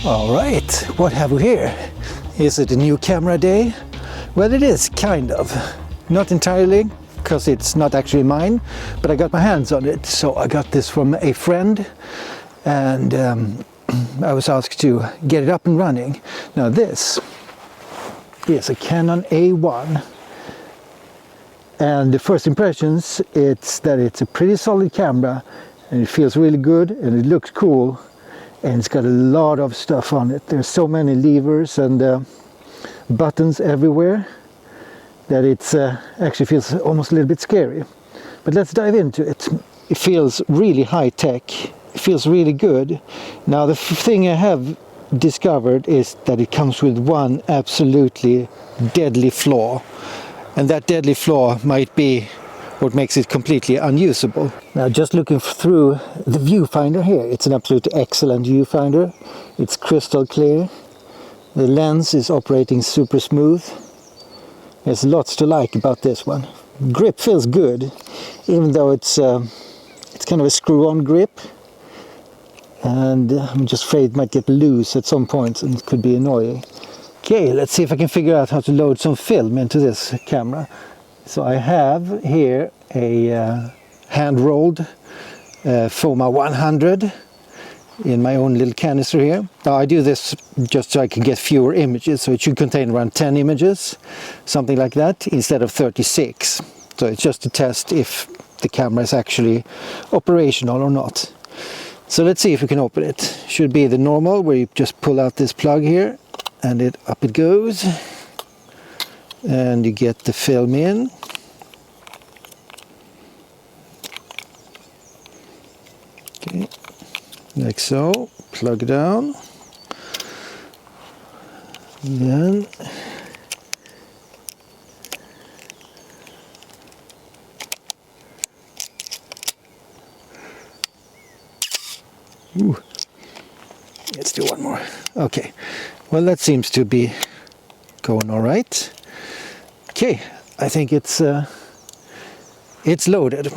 All right, what have we here? Is it a new camera day? Well, it is, kind of. Not entirely, because it's not actually mine, but I got my hands on it. So I got this from a friend, and I was asked to get it up and running. Now this is a Canon A1. And the first impressions, it's that it's a pretty solid camera, and it feels really good, and it looks cool. And it's got a lot of stuff on it. There's so many levers and buttons everywhere that it's actually feels almost a little bit scary. But let's dive into it. It feels really high tech. It feels really good. Now the thing I have discovered is that it comes with one absolutely deadly flaw. And that deadly flaw might be what makes it completely unusable. Now, just looking through the viewfinder here, it's an absolutely excellent viewfinder. It's crystal clear. The lens is operating super smooth. There's lots to like about this one. Grip feels good, even though it's kind of a screw-on grip. And I'm just afraid it might get loose at some point, and it could be annoying. Okay, let's see if I can figure out how to load some film into this camera. So I have here a hand-rolled FOMA 100 in my own little canister here. Now I do this just so I can get fewer images, so it should contain around 10 images, something like that, instead of 36. So it's just to test if the camera is actually operational or not. So let's see if we can open it. Should be the normal, where you just pull out this plug here, and up it goes. And you get the film in. Okay, like so. Plug down. Then let's do one more. Okay, well, that seems to be going all right. Okay, I think it's loaded.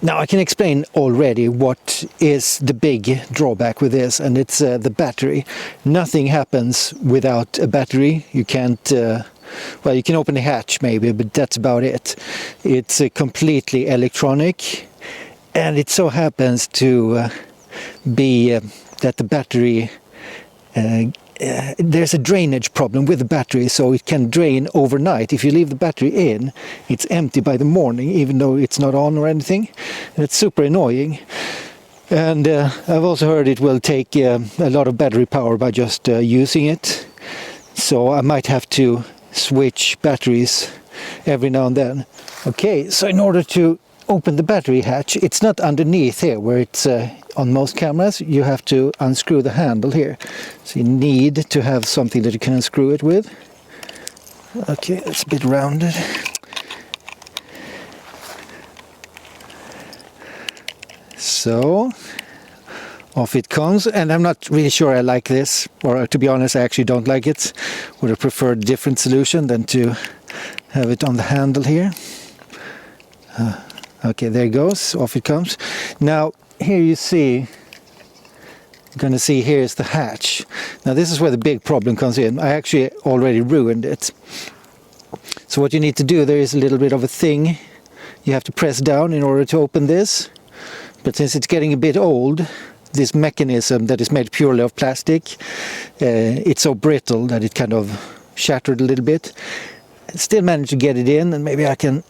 Now I can explain already what is the big drawback with this, and it's the battery. Nothing happens without a battery. You can't, well, you can open the hatch maybe, but that's about it. It's completely electronic, and it so happens to be that the battery there's a drainage problem with the battery, so it can drain overnight. If you leave the battery in, it's empty by the morning, even though it's not on or anything. And it's super annoying. And I've also heard it will take a lot of battery power by just using it. So I might have to switch batteries every now and then. Okay, so in order to open the battery hatch, it's not underneath here where it's on most cameras. You have to unscrew the handle here, so you need to have something that you can unscrew it with. Okay, it's a bit rounded. So off it comes, and I'm not really sure I like this, or to be honest I actually don't like it. Would have preferred a different solution than to have it on the handle here. Okay, there it goes, off it comes. Now here you see, you're going to see here is the hatch. Now this is where the big problem comes in. I actually already ruined it. So what you need to do, there is a little bit of a thing you have to press down in order to open this. But since it's getting a bit old, this mechanism that is made purely of plastic, it's so brittle that it kind of shattered a little bit. I still managed to get it in, and maybe I can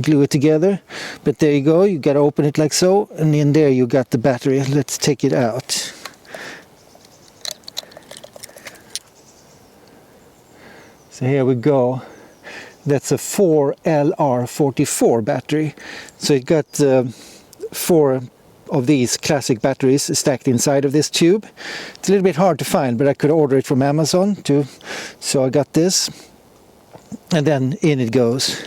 glue it together. But there you go, you got to open it like so, and in there you got the battery. Let's take it out. So here we go. That's a 4LR44 battery. So it got 4 of these classic batteries stacked inside of this tube. It's a little bit hard to find, but I could order it from Amazon too. So I got this, and then in it goes.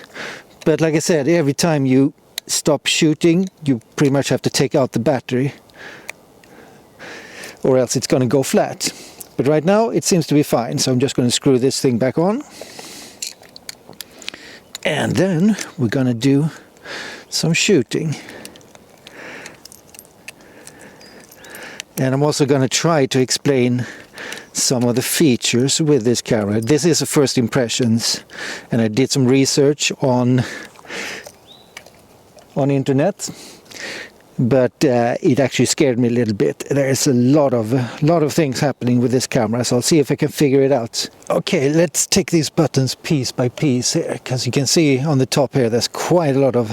But like I said, every time you stop shooting, you pretty much have to take out the battery, or else it's going to go flat. But right now it seems to be fine, so I'm just going to screw this thing back on. And then we're going to do some shooting. And I'm also going to try to explain some of the features with this camera. This is a first impressions, and I did some research on internet, but it actually scared me a little bit. There's a lot of things happening with this camera, so I'll see if I can figure it out. Okay, let's take these buttons piece by piece here, because you can see on the top here there's quite a lot of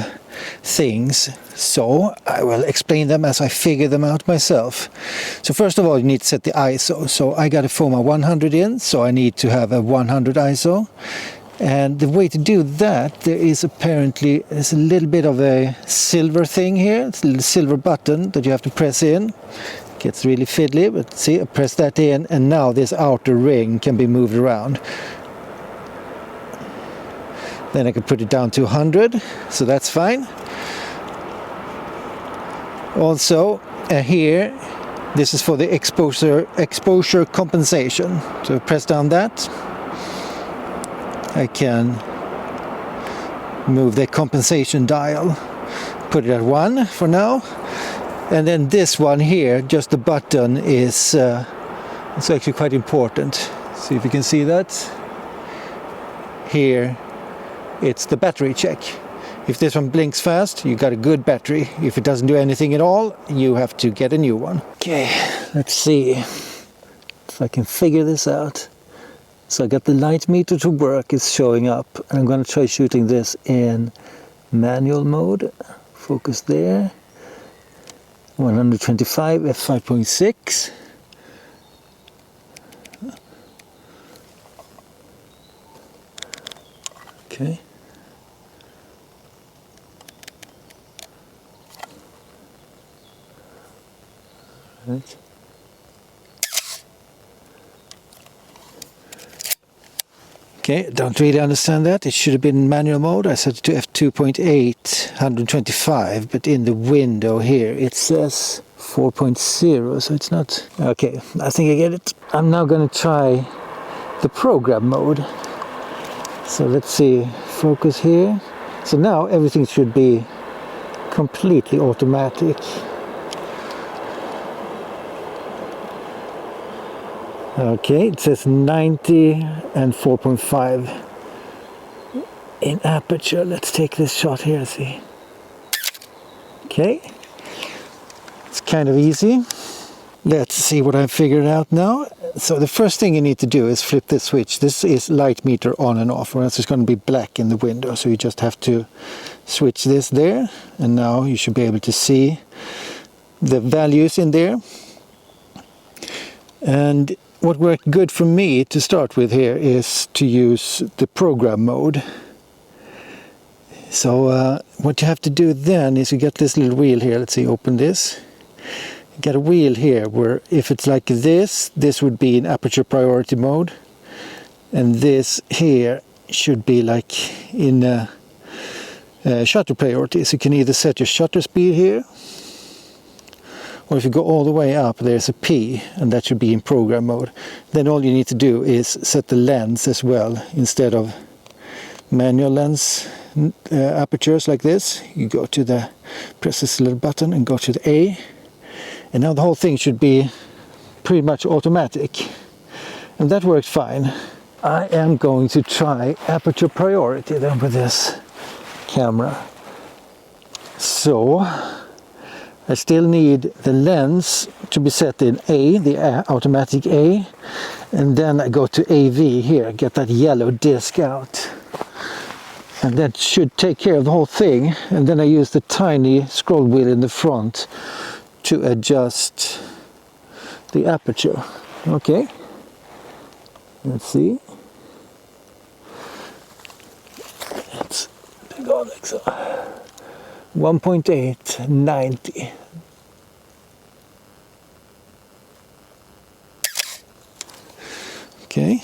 things, so I will explain them as I figure them out myself. So first of all, you need to set the ISO. So I got a FOMA 100 in, so I need to have a 100 ISO. And the way to do that, there's a little bit of a silver thing here. It's a little silver button that you have to press in. It gets really fiddly, but see, I press that in, and now this outer ring can be moved around. Then I can put it down to 100, so that's fine. Also, here, this is for the exposure compensation. So press down that. I can move the compensation dial, put it at 1 for now, and then this one here, just the button, is it's actually quite important. See if you can see that. Here, it's the battery check. If this one blinks fast, you got a good battery. If it doesn't do anything at all, you have to get a new one. Okay, let's see if I can figure this out. So I got the light meter to work, it's showing up. And I'm going to try shooting this in manual mode. Focus there. 125 f5.6. Okay. Right. Okay, don't really understand that. It should have been in manual mode. I set it to f2.8, 125, but in the window here it says 4.0, so it's not... Okay, I think I get it. I'm now going to try the program mode. So let's see, focus here. So now everything should be completely automatic. Okay, it says 90 and 4.5 in aperture. Let's take this shot here, see. Okay, it's kind of easy. Let's see what I've figured out now. So the first thing you need to do is flip this switch. This is light meter on and off, or else it's going to be black in the window. So you just have to switch this there, and now you should be able to see the values in there. And what worked good for me to start with here is to use the program mode. So what you have to do then is you get this little wheel here. Let's see, open this. You get a wheel here where if it's like this, this would be in aperture priority mode. And this here should be like in shutter priority. So you can either set your shutter speed here, or if you go all the way up, there's a P, and that should be in program mode. Then all you need to do is set the lens as well. Instead of manual lens apertures like this, you go to the, press this little button and go to the A. And now the whole thing should be pretty much automatic. And that worked fine. I am going to try aperture priority then with this camera. So I still need the lens to be set in A, the automatic A, and then I go to AV here, get that yellow disc out. And that should take care of the whole thing. And then I use the tiny scroll wheel in the front to adjust the aperture. Okay, let's see. Let's go like so. 1.8, 90. Okay.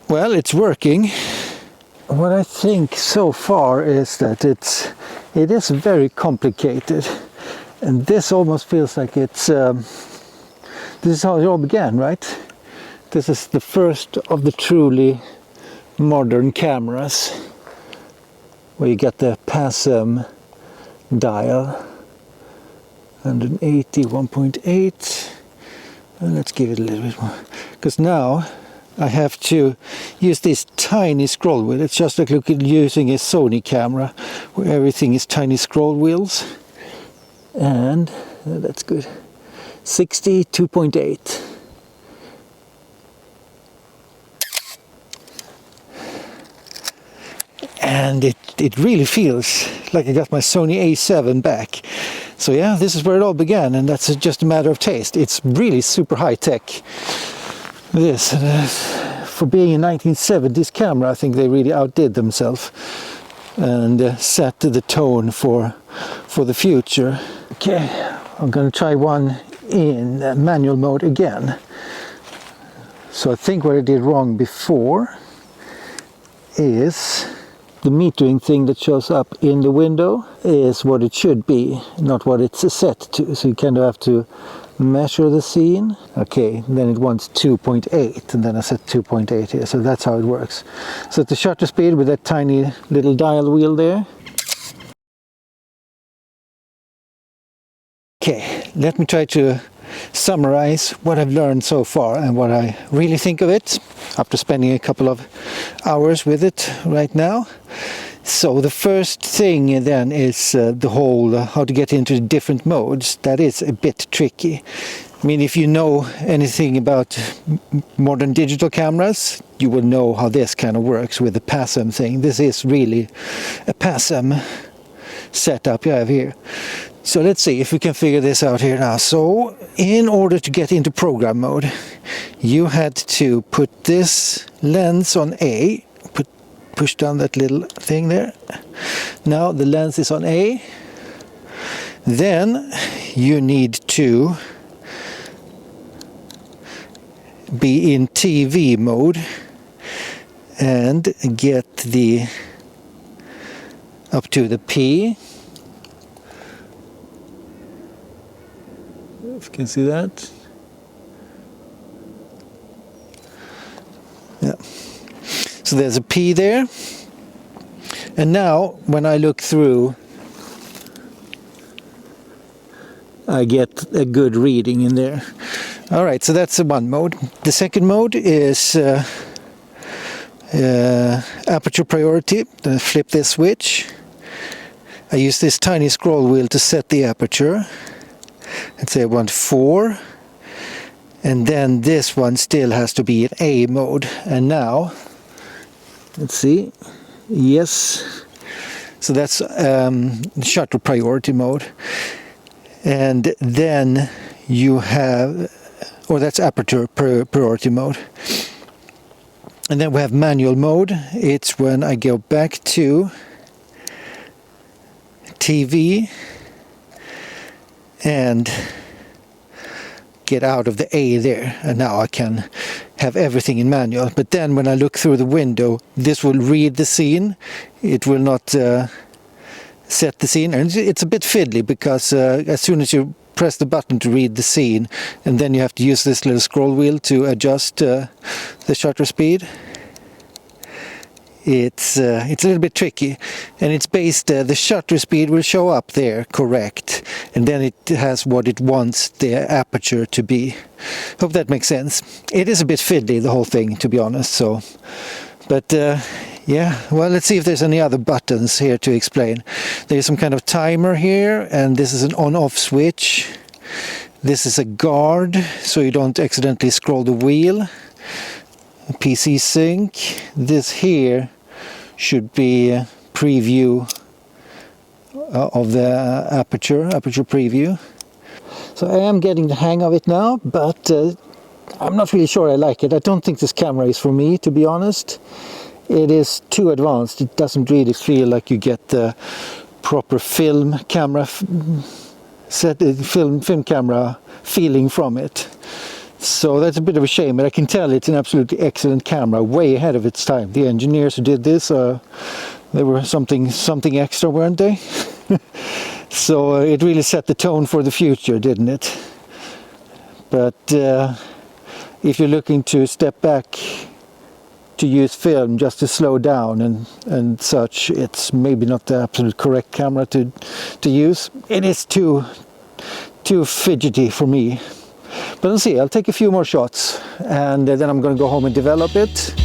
Well, it's working. What I think so far is that it is very complicated, and this almost feels like it's this is how it all began, right? This is the first of the truly modern cameras, where you get the PASM dial. 180, 1.8. And let's give it a little bit more, because now I have to use this tiny scroll wheel. It's just like using a Sony camera where everything is tiny scroll wheels. And that's good. 60, 2.8. And it really feels like I got my Sony A7 back. So yeah, this is where it all began, and that's just a matter of taste. It's really super high tech. This, for being a 1970s camera, I think they really outdid themselves and set the tone for the future. Okay, I'm going to try one in manual mode again. So I think what I did wrong before is the metering thing that shows up in the window is what it should be, not what it's set to. So you kind of have to measure the scene. Okay, then it wants 2.8, and then I set 2.8 here, so that's how it works. So the shutter speed with that tiny little dial wheel there. Okay, let me try to summarize what I've learned so far and what I really think of it after spending a couple of hours with it right now. So the first thing then is the whole how to get into different modes. That is a bit tricky. I mean, if you know anything about modern digital cameras, you will know how this kind of works with the PASM thing. This is really a PASM setup you have here. So let's see if we can figure this out here now. So in order to get into program mode, you had to put this lens on A, push down that little thing there. Now the lens is on A. Then you need to be in TV mode and get the up to the P. If you can see that. Yeah. So there's a P there. And now when I look through, I get a good reading in there. All right, so that's the one mode. The second mode is aperture priority. Then I flip this switch. I use this tiny scroll wheel to set the aperture. Let's say I want 4, and then this one still has to be in A mode. And now, let's see, yes, so that's shutter priority mode. And then you have, or that's aperture priority mode. And then we have manual mode. It's when I go back to TV and get out of the A there, and now I can have everything in manual. But then when I look through the window, this will read the scene. It will not set the scene, and it's a bit fiddly because as soon as you press the button to read the scene, and then you have to use this little scroll wheel to adjust the shutter speed. It's a little bit tricky, and it's based, the shutter speed will show up there correct, and then it has what it wants the aperture to be. Hope that makes sense. It is a bit fiddly, the whole thing, to be honest. So, but yeah, well, let's see if there's any other buttons here to explain. There's some kind of timer here, and this is an on-off switch. This is a guard, so you don't accidentally scroll the wheel. PC sync. This here should be a preview of the aperture preview. So I am getting the hang of it now, but I'm not really sure I like it. I don't think this camera is for me, to be honest. It is too advanced. It doesn't really feel like you get the proper film camera film camera feeling from it. So that's a bit of a shame, but I can tell it's an absolutely excellent camera, way ahead of its time. The engineers who did this, they were something extra, weren't they? So it really set the tone for the future, didn't it? But if you're looking to step back to use film just to slow down and such, it's maybe not the absolute correct camera to use. It is too too fidgety for me. But let's see, I'll take a few more shots and then I'm going to go home and develop it.